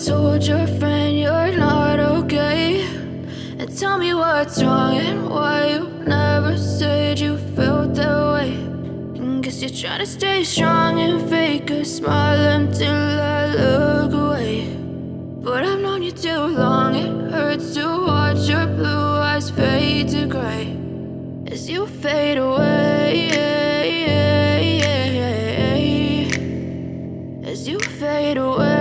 told your friend you're not okay, and tell me what's wrong and why you never said you felt that way. And guess you're trying to stay strong and fake a smile until I look away. But I've known you too long, it hurts to watch your blue eyes fade to gray as you fade away, as you fade away.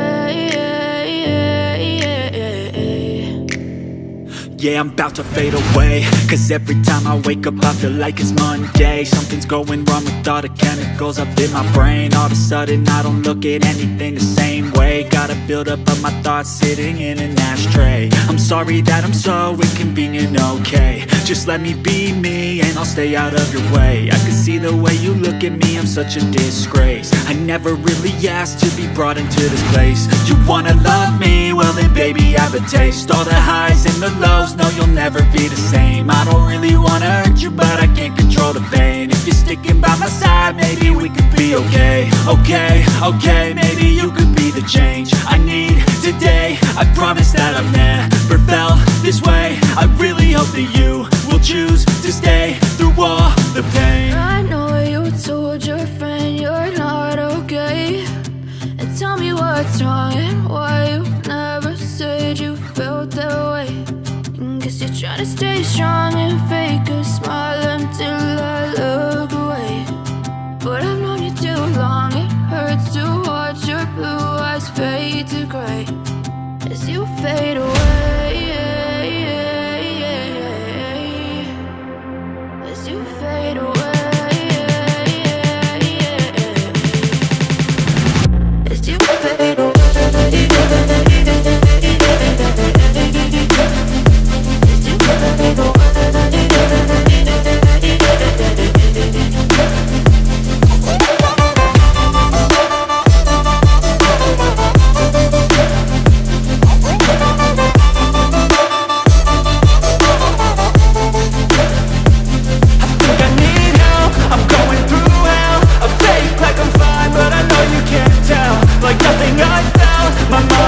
Yeah, I'm about to fade away, cause every time I wake up I feel like it's Monday. Something's going wrong with all the chemicals up in my brain. All of a sudden I don't look at anything the same way. Got a build up of my thoughts sitting in an ashtray. I'm sorry that I'm so inconvenient, okay. Just let me be me and I'll stay out of your way. I can see the way you look at me, I'm such a disgrace. I never really asked to be brought into this place. You wanna love me? Well then baby have a taste. All the highs and the lows, no you'll never be the same. I don't really wanna hurt you but I can't control the pain. If you're sticking by my side maybe we could be okay. Okay, maybe you could be the change I need today. I promise that I've never felt this way. I really hope that you will choose to stay through all the pain. I know you told your friend you're not okay, and tell me what's wrong and why you never said you felt that way. And guess you're trying to stay strong and fake a smile until I look away. But I've known you too long, it hurts to watch your blue eyes fade to gray as you fade away, as you fade away, as you fade away. Like nothing I felt, my mind